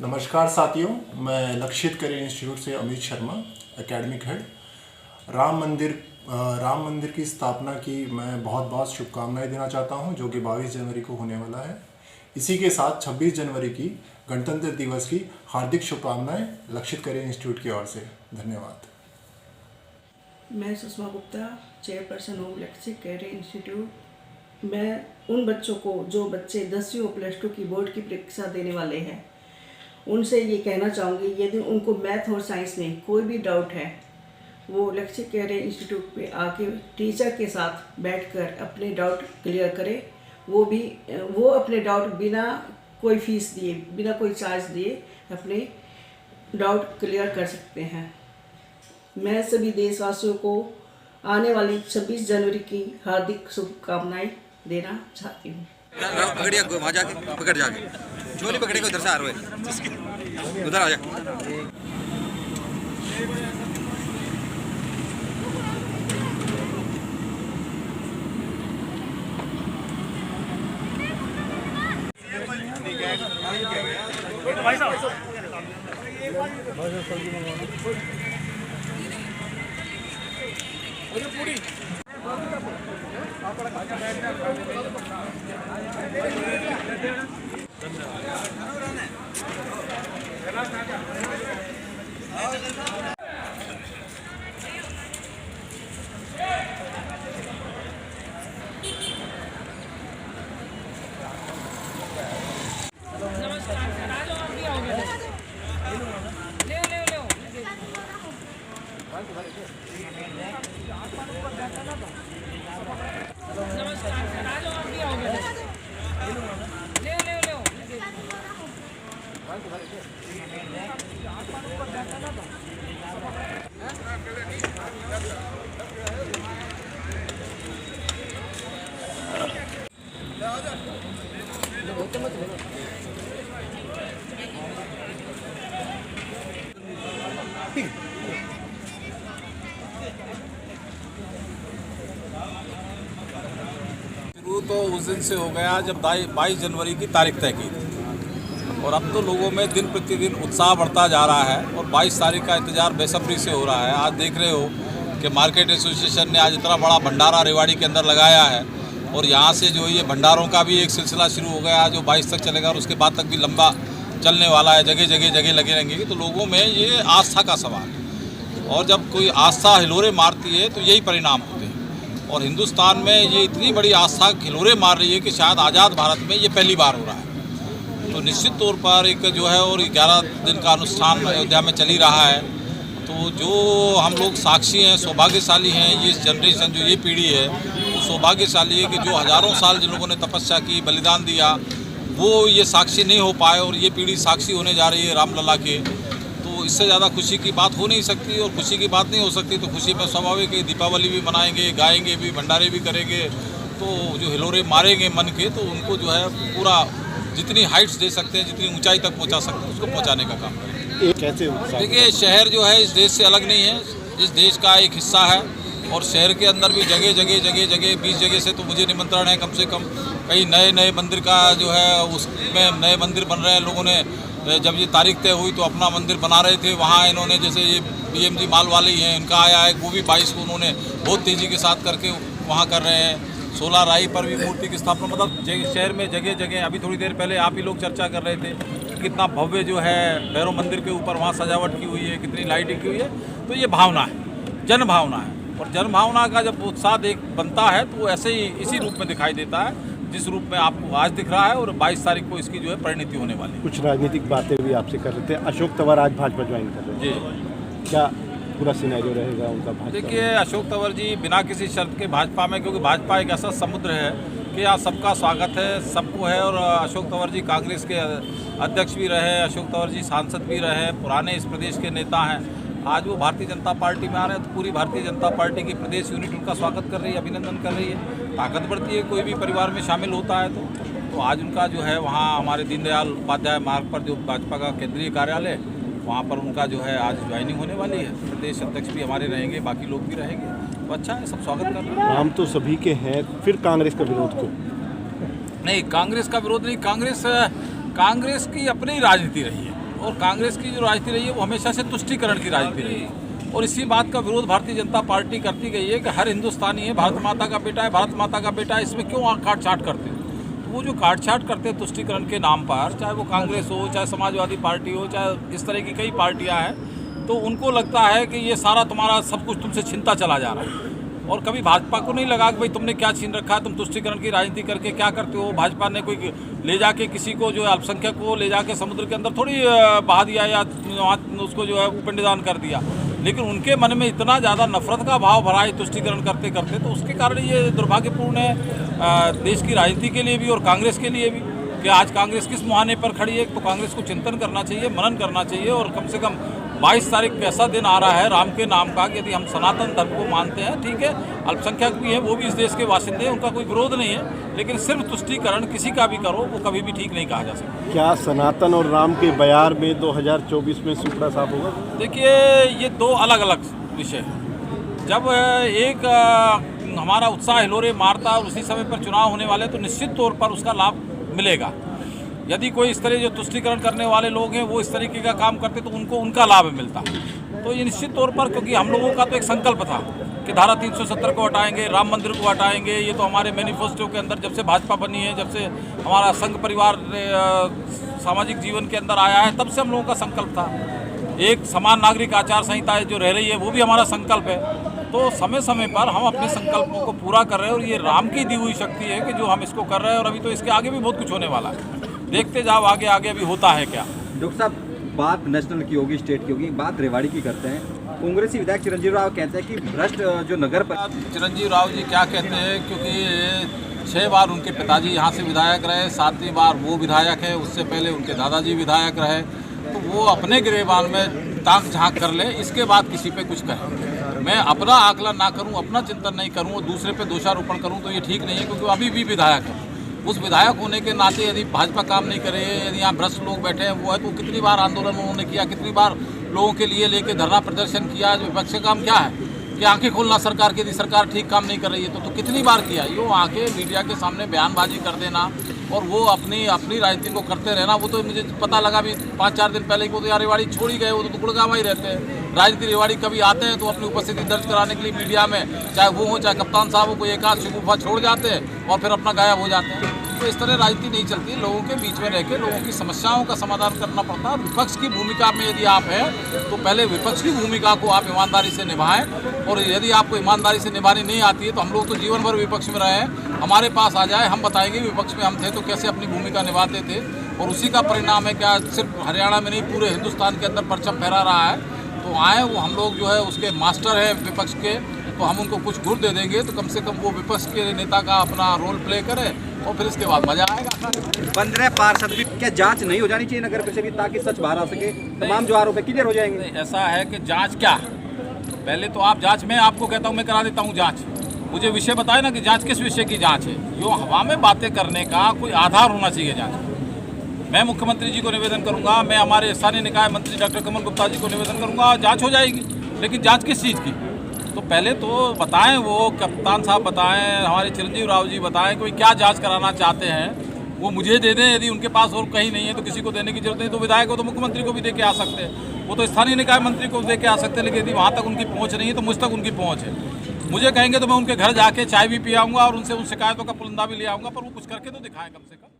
नमस्कार साथियों, मैं लक्षित करियर इंस्टीट्यूट से अमित शर्मा, एकेडमिक हेड। राम मंदिर की स्थापना की मैं बहुत बहुत शुभकामनाएं देना चाहता हूं, जो कि 22 जनवरी को होने वाला है। इसी के साथ 26 जनवरी की गणतंत्र दिवस की हार्दिक शुभकामनाएं लक्षित करियर इंस्टीट्यूट की ओर से। धन्यवाद। मैं सुषमा गुप्ता, चेयरपर्सन हूँ लक्षित करियर इंस्टीट्यूट। मैं उन बच्चों को, जो बच्चे 10वीं और +2 की बोर्ड की परीक्षा देने वाले हैं, उनसे ये कहना चाहूँगी, यदि उनको मैथ और साइंस में कोई भी डाउट है, वो लक्षित करियर इंस्टीट्यूट पे आके टीचर के साथ बैठकर अपने डाउट क्लियर करें। वो अपने डाउट बिना कोई फीस दिए, बिना कोई चार्ज दिए अपने डाउट क्लियर कर सकते हैं। मैं सभी देशवासियों को आने वाली 26 जनवरी की हार्दिक शुभकामनाएं देना चाहती हूँ। वहाँ जाके पकड़ जाके झोली पकड़े को उधर से आ रहे हैं, उधर आ जा। भाई साहब पूरी शुरू तो उस दिन से हो गया जब 22 जनवरी की तारीख तय की थी, और अब तो लोगों में दिन प्रतिदिन उत्साह बढ़ता जा रहा है और 22 तारीख का इंतजार बेसब्री से हो रहा है। आज देख रहे हो कि मार्केट एसोसिएशन ने आज इतना बड़ा भंडारा रेवाड़ी के अंदर लगाया है, और यहाँ से जो ये भंडारों का भी एक सिलसिला शुरू हो गया जो 22 तक चलेगा और उसके बाद तक भी लंबा चलने वाला है। जगह जगह लगे रहेंगे। तो लोगों में ये आस्था का सवाल है, और जब कोई आस्था हिलोरे मारती है तो यही परिणाम होते हैं। और हिंदुस्तान में ये इतनी बड़ी आस्था हिलोरे मार रही है कि शायद आज़ाद भारत में ये पहली बार हो रहा है। तो निश्चित तौर पर एक जो है, और 11 दिन का अनुष्ठान अयोध्या में चल ही रहा है। तो जो हम लोग साक्षी हैं, सौभाग्यशाली हैं, ये जनरेशन जो ये पीढ़ी है वो सौभाग्यशाली है कि जो हज़ारों साल जिन लोगों ने तपस्या की, बलिदान दिया, वो ये साक्षी नहीं हो पाए, और ये पीढ़ी साक्षी होने जा रही है रामलला के। तो इससे ज़्यादा खुशी की बात हो नहीं सकती, और खुशी की बात नहीं हो सकती तो खुशी में स्वाभाविक है दीपावली भी मनाएंगे, गाएंगे भी, भंडारे भी करेंगे। तो जो हिलोरे मारेंगे मन के, तो उनको जो है पूरा जितनी हाइट्स दे सकते हैं, जितनी ऊंचाई तक पहुंचा सकते हैं, उसको पहुंचाने का काम करेंगे। कैसे? देखिए, शहर जो है इस देश से अलग नहीं है, इस देश का एक हिस्सा है, और शहर के अंदर भी जगह जगह 20 जगह से तो मुझे निमंत्रण है कम से कम। कई नए मंदिर का जो है उसमें नए मंदिर बन रहे हैं। लोगों ने जब ये तारीख तय हुई तो अपना मंदिर बना रहे थे वहाँ। इन्होंने जैसे ये BMG माल वाले ही हैं, इनका आया है, वो भी 22 को उन्होंने बहुत तेज़ी के साथ करके वहाँ कर रहे हैं। 16 राई पर भी मूर्ति की स्थापना, मतलब शहर में जगह जगह। अभी थोड़ी देर पहले आप ही लोग चर्चा कर रहे थे कितना भव्य जो है भैरव मंदिर के ऊपर वहाँ सजावट की हुई है, कितनी लाइटिंग की हुई है। तो ये भावना है, जन भावना है, और जन भावना का जब उत्साह बनता है तो वो ऐसे ही इसी रूप में दिखाई देता है जिस रूप में आपको आज दिख रहा है। और 22 तारीख को इसकी जो है परिणति होने वाली है। कुछ राजनीतिक बातें भी आपसे कर रहे थे। अशोक तंवर आज भाजपा ज्वाइन कर रहे हैं जी, क्या पूरा सिनेरियो रहेगा उनका भाजपा? देखिए, अशोक तंवर जी बिना किसी शर्त के भाजपा में, क्योंकि भाजपा एक ऐसा समुद्र है कि यहाँ सबका स्वागत है, सबको है। और अशोक तंवर जी कांग्रेस के अध्यक्ष भी रहे, अशोक तंवर जी सांसद भी रहे, पुराने इस प्रदेश के नेता हैं। आज वो भारतीय जनता पार्टी में आ रहे हैं, तो पूरी भारतीय जनता पार्टी की प्रदेश यूनिट उनका स्वागत कर रही है, अभिनंदन कर रही है। ताकत बढ़ती है कोई भी परिवार में शामिल होता है तो आज उनका जो है वहाँ हमारे दीनदयाल उपाध्याय मार्ग पर जो भाजपा का केंद्रीय कार्यालय, वहाँ पर उनका जो है आज ज्वाइनिंग होने वाली है। प्रदेश अध्यक्ष भी हमारे रहेंगे, बाकी लोग भी रहेंगे। तो अच्छा है, सब स्वागत कर रहे हैं। नाम तो सभी के हैं, फिर कांग्रेस का विरोध क्यों? नहीं, कांग्रेस का विरोध नहीं। कांग्रेस की अपनी राजनीति रही है, और कांग्रेस की जो राजनीति रही है वो हमेशा से तुष्टीकरण की राजनीति रही है। और इसी बात का विरोध भारतीय जनता पार्टी करती गई है कि हर हिंदुस्तानी है, भारत माता का बेटा है, भारत माता का बेटा है, इसमें क्यों काट छाट करते हैं। तो वो जो काट छाट करते हैं तुष्टीकरण के नाम पर, चाहे वो कांग्रेस हो, चाहे समाजवादी पार्टी हो, चाहे इस तरह की कई पार्टियाँ हैं, तो उनको लगता है कि ये सारा तुम्हारा सब कुछ तुमसे छीनता चला जा रहा है। और कभी भाजपा को नहीं लगा कि भाई तुमने क्या छीन रखा है, तुम तुष्टीकरण की राजनीति करके क्या करते हो। भाजपा ने कोई ले जाके किसी को जो है अल्पसंख्यक को ले जाके समुद्र के अंदर थोड़ी बहा दिया या उसको जो है पिंडदान कर दिया, लेकिन उनके मन में इतना ज़्यादा नफरत का भाव भरा है तुष्टीकरण करते करते, तो उसके कारण ये दुर्भाग्यपूर्ण है देश की राजनीति के लिए भी और कांग्रेस के लिए भी कि आज कांग्रेस किस मुहाने पर खड़ी है। तो कांग्रेस को चिंतन करना चाहिए, मनन करना चाहिए और कम से कम 22 तारीख ऐसा दिन आ रहा है राम के नाम का कि यदि हम सनातन धर्म को मानते हैं, ठीक है, अल्पसंख्यक भी हैं, वो भी इस देश के वासिंदे हैं, उनका कोई विरोध नहीं है, लेकिन सिर्फ तुष्टीकरण किसी का भी करो वो कभी भी ठीक नहीं कहा जा सकता। क्या सनातन और राम के बयार में 2024 में सुपड़ा साफ होगा? देखिए, ये दो अलग अलग विषय हैं। जब एक हमारा उत्साह हिलोरे मारता और उसी समय पर चुनाव होने वाले, तो निश्चित तौर पर उसका लाभ मिलेगा। यदि कोई इस तरह जो तुष्टीकरण करने वाले लोग हैं वो इस तरीके का काम करते तो उनको उनका लाभ मिलता। तो ये निश्चित तौर पर, क्योंकि हम लोगों का तो एक संकल्प था कि धारा 370 को हटाएंगे, राम मंदिर को हटाएंगे, ये तो हमारे मैनिफेस्टो के अंदर जब से भाजपा बनी है, जब से हमारा संघ परिवार सामाजिक जीवन के अंदर आया है, तब से हम लोगों का संकल्प था। एक समान नागरिक आचार संहिता जो रह रही है वो भी हमारा संकल्प है। तो समय समय पर हम अपने संकल्पों को पूरा कर रहे हैं और ये राम की दी हुई शक्ति है कि जो हम इसको कर रहे हैं, और अभी तो इसके आगे भी बहुत कुछ होने वाला है। देखते जाओ आगे आगे अभी होता है क्या। डॉक्टर साहब, बात नेशनल की होगी, स्टेट की होगी, बात रेवाड़ी की करते हैं। कांग्रेसी विधायक चिरंजीव राव कहते हैं कि भ्रष्ट जो नगर पर चिरंजीव राव जी क्या कहते हैं, क्योंकि 6 बार उनके पिताजी यहाँ से विधायक रहे, 7वीं बार वो विधायक है, उससे पहले उनके दादाजी विधायक रहे, तो वो अपने गिरेबान में ताक झाँक कर ले, इसके बाद किसी पे कुछ कहें। मैं अपना आकलन ना करूं, अपना चिंतन नहीं करूं और दूसरे पे दोषारोपण करूं तो ये ठीक नहीं है, क्योंकि अभी भी विधायक है। उस विधायक होने के नाते यदि भाजपा काम नहीं करे, यदि यहाँ भ्रष्ट लोग बैठे हैं वो है, तो कितनी बार आंदोलन उन्होंने किया, कितनी बार लोगों के लिए लेके धरना प्रदर्शन किया। जो विपक्ष का काम क्या है कि आंखें खोलना सरकार की, यदि सरकार ठीक काम नहीं कर रही है तो कितनी बार किया। यो आके मीडिया के सामने बयानबाजी कर देना और वो अपनी राजनीति को करते रहना। वो तो मुझे पता लगा भी 5-4 दिन पहले वो तो यार रेवाड़ी छोड़ ही गए, वो तो गुड़गांव ही रहते हैं। राजनीति रेवाड़ी कभी आते हैं तो अपनी उपस्थिति दर्ज कराने के लिए मीडिया में, चाहे वो हो चाहे कप्तान साहब हो, कोई एक आध शगुफा छोड़ जाते हैं और फिर अपना गायब हो जाते हैं। तो इस तरह राजनीति नहीं चलती। लोगों के बीच में रह के लोगों की समस्याओं का समाधान करना पड़ता है। विपक्ष की भूमिका में यदि आप हैं तो पहले विपक्ष की भूमिका को आप ईमानदारी से निभाएं, और यदि आपको ईमानदारी से निभानी नहीं आती है तो हम लोग तो जीवन भर विपक्ष में रहे हैं, हमारे पास आ जाए, हम बताएंगे विपक्ष में हम थे तो कैसे अपनी भूमिका निभाते थे। और उसी का परिणाम है क्या सिर्फ हरियाणा में नहीं पूरे हिंदुस्तान के अंदर परचम फहरा रहा है। तो आए वो हम लोग जो है उसके मास्टर हैं विपक्ष के, तो हम उनको कुछ गुर दे देंगे तो कम से कम वो विपक्ष के नेता का अपना रोल प्ले करे और फिर इसके बाद मजा आएगा। 15 पार्षद भी क्या जांच नहीं हो जानी चाहिए नगर परिषद की, ताकि सच बाहर आ सके, तमाम जो आरोप है क्लियर हो जाएंगे? ऐसा है कि जांच क्या है, पहले तो आप जांच, मैं आपको कहता हूँ मैं करा देता हूँ जांच, मुझे विषय बताए ना कि जांच किस विषय की जांच है। यो हवा में बातें करने का कोई आधार होना चाहिए जांच। मैं मुख्यमंत्री जी को निवेदन करूंगा, मैं हमारे स्थानीय निकाय मंत्री डॉक्टर कमल गुप्ता जी को निवेदन करूंगा, जांच हो जाएगी। लेकिन जांच किस चीज़ की, तो पहले तो बताएं, वो कप्तान साहब बताएं, हमारे चिरंजीव राव जी बताएं कोई क्या जांच कराना चाहते हैं, वो मुझे दे दें। यदि उनके पास और कहीं नहीं है तो किसी को देने की जरूरत नहीं, तो विधायक को तो मुख्यमंत्री को भी दे के आ सकते हैं, वो तो स्थानीय निकाय मंत्री को दे के आ सकते हैं। लेकिन यदि वहाँ तक उनकी पहुँच नहीं है तो मुझ तक उनकी पहुँच है। मुझे कहेंगे तो मैं उनके घर जाके चाय भी पियाऊंगा और उनसे उन शिकायतों का पुलिंदा भी ले आऊँगा, पर वो कुछ करके तो दिखाएं कम से कम।